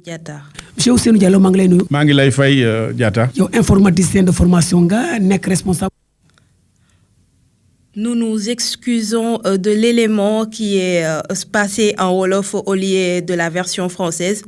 Diatta. Monsieur Ousseynou Diallo maa ngi lay nuyu. maa ngi lay fay Diatta. yow informaticien de formation nga nekk responsable. Nous nous excusons de l'élément qui est passé en Wolof au lieu de la version française.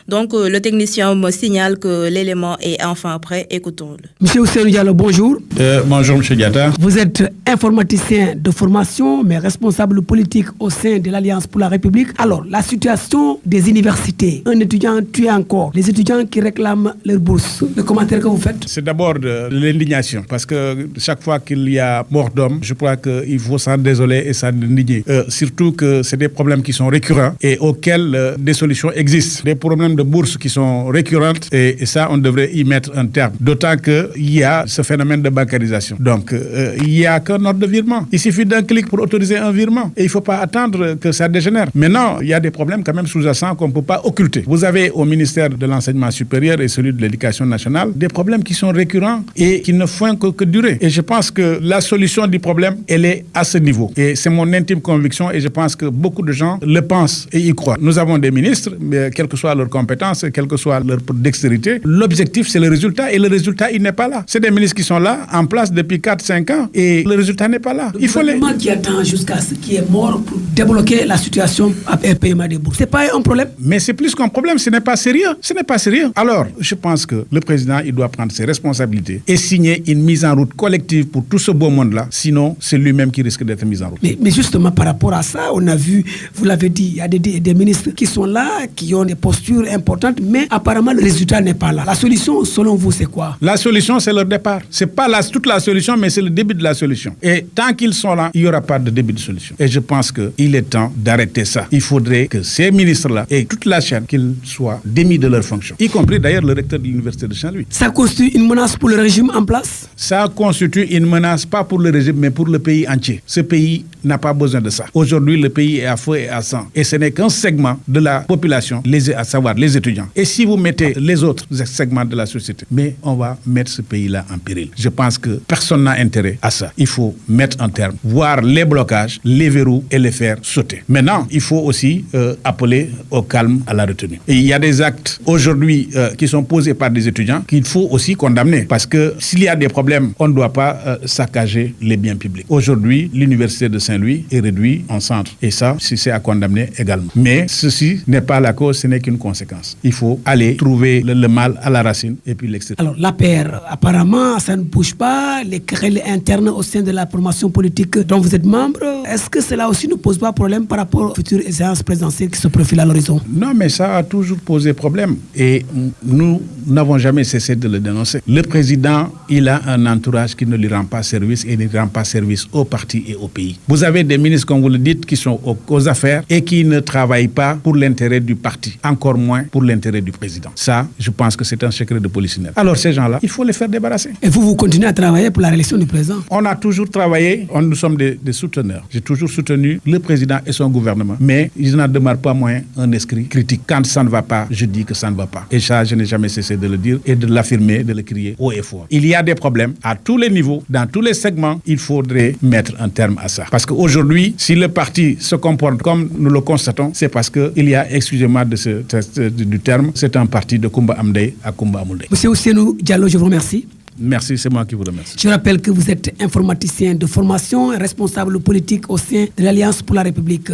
Donc, le technicien me signale que l'élément est enfin prêt. Écoutons-le. Monsieur Ousseynou Diallo, bonjour. Bonjour, Monsieur Diatta. Vous êtes informaticien de formation, mais responsable politique au sein de l'Alliance pour la République. Alors, la situation des universités. Un étudiant tue encore. Les étudiants qui réclament leur bourse. Le commentaire que vous faites? C'est d'abord de l'indignation. Parce que chaque fois qu'il y a mort d'homme, je crois qu'il faut s'en désoler et s'en indigner. Surtout que c'est des problèmes qui sont récurrents et auxquels des solutions existent. Des problèmes de bourse qui sont récurrentes et ça, on devrait y mettre un terme. D'autant qu'il y a ce phénomène de bancarisation. Donc, il n'y a qu'un ordre de virement. Il suffit d'un clic pour autoriser un virement. Et il ne faut pas attendre que ça dégénère. Maintenant, il y a des problèmes quand même sous-jacents qu'on ne peut pas occulter. Vous avez au ministère de l'Enseignement supérieur et celui de l'Éducation nationale des problèmes qui sont récurrents et qui ne font que durer. Et je pense que la solution du problème, elle est à ce niveau. Et c'est mon intime conviction et je pense que beaucoup de gens le pensent et y croient. Nous avons des ministres, mais quelles que soient leurs compétences, quelle que soit leur dextérité, l'objectif c'est le résultat et le résultat il n'est pas là. C'est des ministres qui sont là, en place depuis 4-5 ans et le résultat n'est pas là. Il faut les... qui attend jusqu'à ce qui est mort pour débloquer la situation après le paiement des bourses. C'est pas un problème? Mais c'est plus qu'un problème, ce n'est pas sérieux. Ce n'est pas sérieux. Alors, je pense que le président, il doit prendre ses responsabilités et signer une mise en route collective pour tout ce beau monde-là. Sinon, c'est lui-même qui risque d'être mis en route. Mais justement, par rapport à ça, on a vu, vous l'avez dit, il y a des ministres qui sont là, qui ont des postures importantes, mais apparemment, le résultat n'est pas là. La solution, selon vous, c'est quoi? La solution, c'est leur départ. C'est pas toute la solution, mais c'est le début de la solution. Et tant qu'ils sont là, il n'y aura pas de début de solution. Et je pense qu'il est temps d'arrêter ça. Il faudrait que ces ministres-là et toute la chaîne, qu'ils soient démis de leurs fonctions, y compris d'ailleurs le recteur de l'université de Saint-Louis. Ça constitue une menace pour le régime en place? Ça constitue une menace, pas pour le régime, mais pour le pays entier. Ce pays n'a pas besoin de ça. Aujourd'hui, le pays est à feu et à sang. Et ce n'est qu'un segment de la population, à savoir les étudiants. Et si vous mettez les autres segments de la société, mais on va mettre ce pays-là en péril. Je pense que personne n'a intérêt à ça. Il faut mettre un terme, voir les blocages, les verrous et les faire sauter. Maintenant, il faut aussi appeler au calme, à la retenue. Et il y a des actes aujourd'hui qui sont posés par des étudiants qu'il faut aussi condamner. Parce que s'il y a des problèmes, on ne doit pas saccager les biens publics. Aujourd'hui, l'université de Saint-Louis est réduite en centre. Et ça, c'est à condamner également. Mais ceci n'est pas la cause, ce n'est qu'une conséquence. Il faut aller trouver le mal à la racine et puis l'extirper. Alors, l'APR, apparemment, ça ne bouge pas. Les querelles internes au sein de la formation politique dont vous êtes membre, est-ce que cela aussi ne pose pas problème par rapport aux futures séances présidentielles qui se profilent à l'horizon? Non, mais ça a toujours posé problème. Et nous n'avons jamais cessé de le dénoncer. Le président, il a un entourage qui ne lui rend pas service et ne rend pas service au parti et au pays. Vous avez des ministres, comme vous le dites, qui sont aux affaires et qui ne travaillent pas pour l'intérêt du parti, encore moins pour l'intérêt du président. Ça, je pense que c'est un secret de polichinelle. Alors ces gens-là, il faut les faire débarrasser. Et vous continuez à travailler pour la réélection du président? On a toujours travaillé, nous sommes des souteneurs. J'ai toujours soutenu le président et son gouvernement. Mais il n'en demeure pas moins un esprit critique. Quand ça ne va pas, je dis que ça ne va pas. Et ça, je n'ai jamais cessé de le dire et de l'affirmer, de le crier haut et fort. Il y a des problèmes à tous les niveaux, dans tous les segments. Il faudrait mettre un terme à ça. Parce qu'aujourd'hui, si le parti se comporte comme nous le constatons, c'est parce qu'il y a, excusez-moi du terme, c'est un parti de Kumba Amdei à Kumba Amoundei. Monsieur Ousseynou Diallo, je vous remercie. Merci, c'est moi qui vous remercie. Je rappelle que vous êtes informaticien de formation et responsable politique au sein de l'Alliance pour la République.